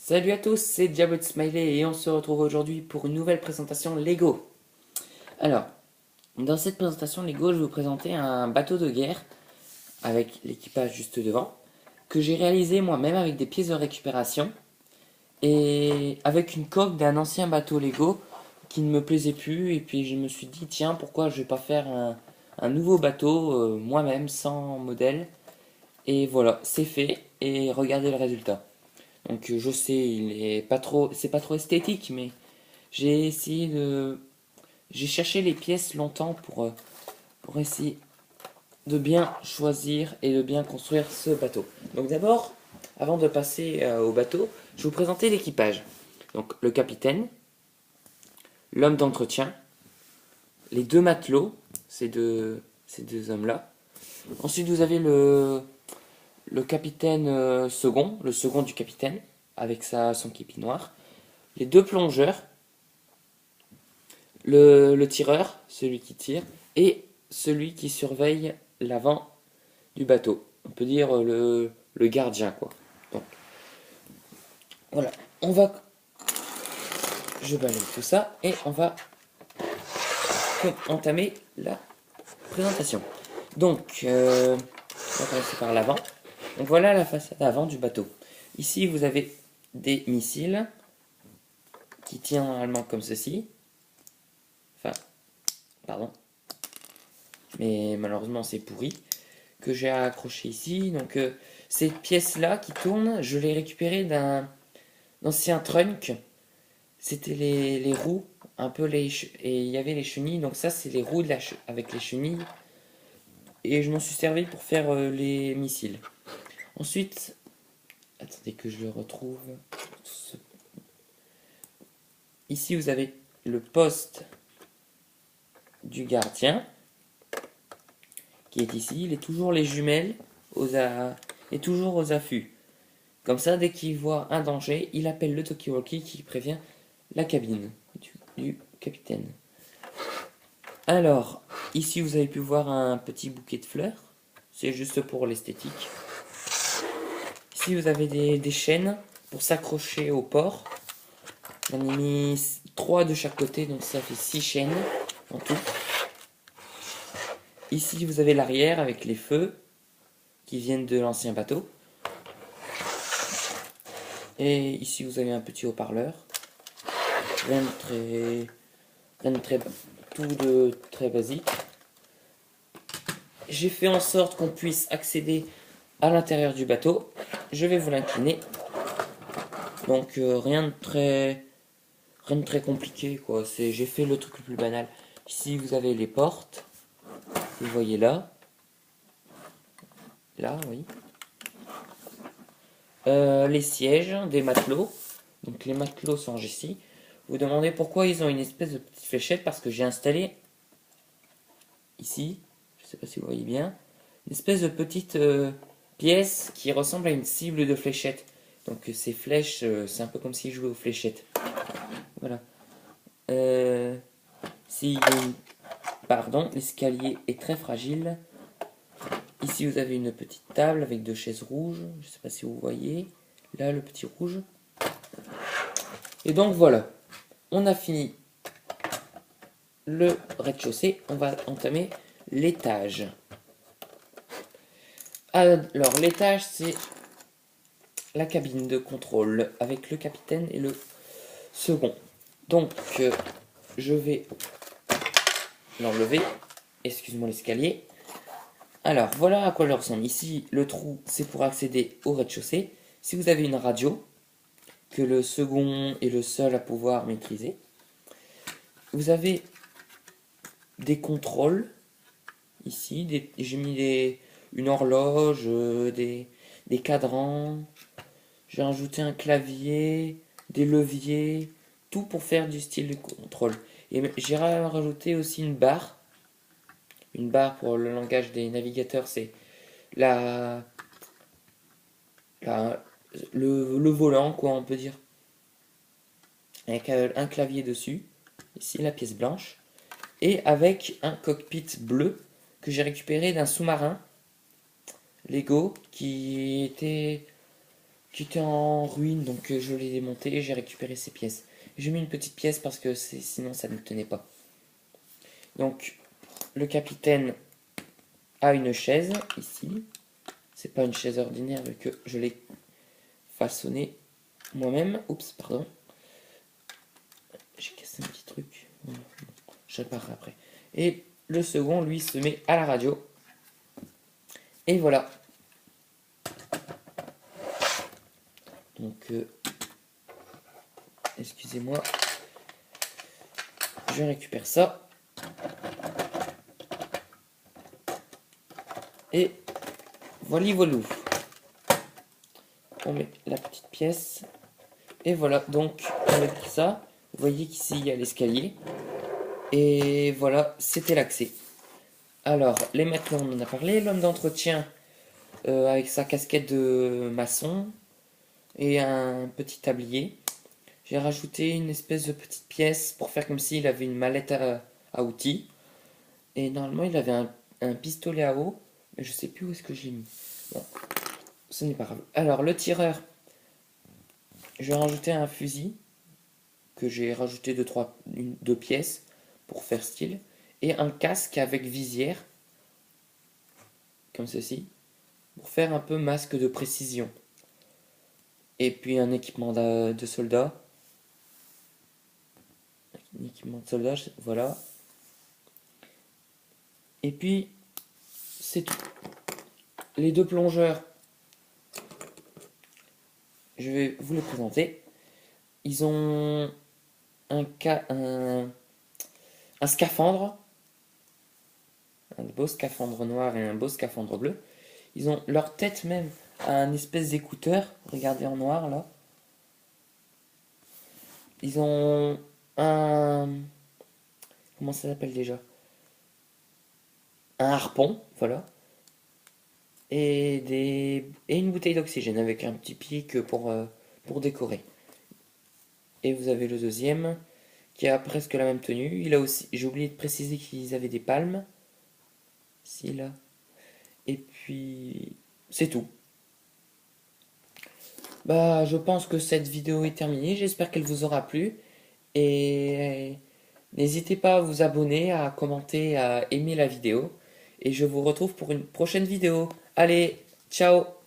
Salut à tous, c'est Diablo Smiley et on se retrouve aujourd'hui pour une nouvelle présentation Lego. Alors, dans cette présentation Lego, je vais vous présenter un bateau de guerre avec l'équipage juste devant, que j'ai réalisé moi-même avec des pièces de récupération et avec une coque d'un ancien bateau Lego qui ne me plaisait plus. Et puis je me suis dit, tiens, pourquoi je vais pas faire un nouveau bateau moi-même sans modèle. Et voilà, c'est fait et regardez le résultat. Donc je sais, c'est pas trop esthétique, mais j'ai essayé de, j'ai cherché les pièces longtemps pour essayer de bien choisir et de bien construire ce bateau. Donc d'abord, avant de passer au bateau, je vais vous présenter l'équipage. Donc le capitaine, l'homme d'entretien, les deux matelots, ces deux hommes-là. Ensuite vous avez le capitaine second, le second du capitaine, avec son képi noir. Les deux plongeurs, le tireur, celui qui tire, et celui qui surveille l'avant du bateau. On peut dire le gardien, quoi. Donc, voilà. Je balaye tout ça et on va entamer la présentation. Donc, on va commencer par l'avant. Donc voilà la façade avant du bateau. Ici, vous avez des missiles qui tirent normalement comme ceci. Enfin, pardon. Mais malheureusement, c'est pourri. Que j'ai accroché ici. Donc ces pièces-là qui tournent, je les récupérées d'un ancien trunk. C'était les roues, un peu et il y avait les chenilles. Donc ça, c'est les roues avec les chenilles. Et je m'en suis servi pour faire les missiles. Ensuite, attendez que je le retrouve. Ici, vous avez le poste du gardien qui est ici. Il est toujours les jumelles et toujours aux affûts. Comme ça, dès qu'il voit un danger, il appelle le talkie-walkie qui prévient la cabine du capitaine. Alors, ici vous avez pu voir un petit bouquet de fleurs. C'est juste pour l'esthétique. Ici vous avez des chaînes pour s'accrocher au port. J'en ai mis 3 de chaque côté, donc ça fait 6 chaînes en tout. Ici vous avez l'arrière avec les feux qui viennent de l'ancien bateau. Et ici vous avez un petit haut-parleur. Rien de très, tout de très basique. J'ai fait en sorte qu'on puisse accéder à l'intérieur du bateau. Je vais vous l'incliner. Donc rien de très compliqué quoi. J'ai fait le truc le plus banal. Ici vous avez les portes. Vous voyez là. Là, oui. Les sièges des matelots. Donc les matelots sont ici. Vous demandez pourquoi ils ont une espèce de petite fléchette, parce que j'ai installé ici, je ne sais pas si vous voyez bien, une espèce de petite pièce qui ressemble à une cible de fléchette. Donc ces flèches, c'est un peu comme s'ils jouaient aux fléchettes. Voilà. Si, pardon, l'escalier est très fragile. Ici vous avez une petite table avec 2 chaises rouges. Je ne sais pas si vous voyez. Là le petit rouge. Et donc voilà. On a fini le rez-de-chaussée. On va entamer l'étage. Alors l'étage c'est la cabine de contrôle avec le capitaine et le second. Donc je vais l'enlever. Excuse-moi l'escalier. Alors voilà à quoi il ressemble. Ici le trou c'est pour accéder au rez-de-chaussée. Si vous avez une radio que le second est le seul à pouvoir maîtriser, vous avez des contrôles ici. J'ai mis une horloge, des cadrans. J'ai rajouté un clavier, des leviers, tout pour faire du style de contrôle. Et j'ai rajouté aussi une barre. Une barre pour le langage des navigateurs, c'est la, le volant, quoi, on peut dire. Avec un clavier dessus. Ici, la pièce blanche. Et avec un cockpit bleu que j'ai récupéré d'un sous-marin Lego qui était qui était en ruine, donc je l'ai démonté et j'ai récupéré ces pièces. J'ai mis une petite pièce parce que sinon ça ne tenait pas. Donc le capitaine a une chaise ici. C'est pas une chaise ordinaire vu que je l'ai façonnée moi-même. Oups, pardon. J'ai cassé un petit truc. Je réparerai après. Et le second, lui, se met à la radio. Et voilà. Donc, excusez-moi. Je récupère ça. Et voilà, voilà. On met la petite pièce. Et voilà, donc avec ça, vous voyez qu'ici il y a l'escalier. Et voilà, c'était l'accès. Alors, les matelas, on en a parlé. L'homme d'entretien, avec sa casquette de maçon et un petit tablier. J'ai rajouté une espèce de petite pièce pour faire comme s'il avait une mallette à outils. Et normalement, il avait un pistolet à eau, mais je sais plus où est-ce que j'ai mis. Bon, ce n'est pas grave. Alors, le tireur, je vais rajouter un fusil que j'ai rajouté deux pièces pour faire style, et un casque avec visière, comme ceci, pour faire un peu masque de précision. Et puis un équipement de soldat. Un équipement de soldat, voilà. Et puis, c'est tout. Les deux plongeurs, je vais vous les présenter. Ils ont un scaphandre, un beau scaphandre noir et un beau scaphandre bleu. Ils ont leur tête même à un espèce d'écouteur, regardez en noir là. Ils ont un... Comment ça s'appelle déjà? Un harpon, voilà. Et une bouteille d'oxygène avec un petit pic pour décorer. Et vous avez le deuxième qui a presque la même tenue. Il a aussi, j'ai oublié de préciser qu'ils avaient des palmes. Si là. Et puis c'est tout. Bah, je pense que cette vidéo est terminée. J'espère qu'elle vous aura plu. Et n'hésitez pas à vous abonner, à commenter, à aimer la vidéo. Et je vous retrouve pour une prochaine vidéo. Allez, ciao!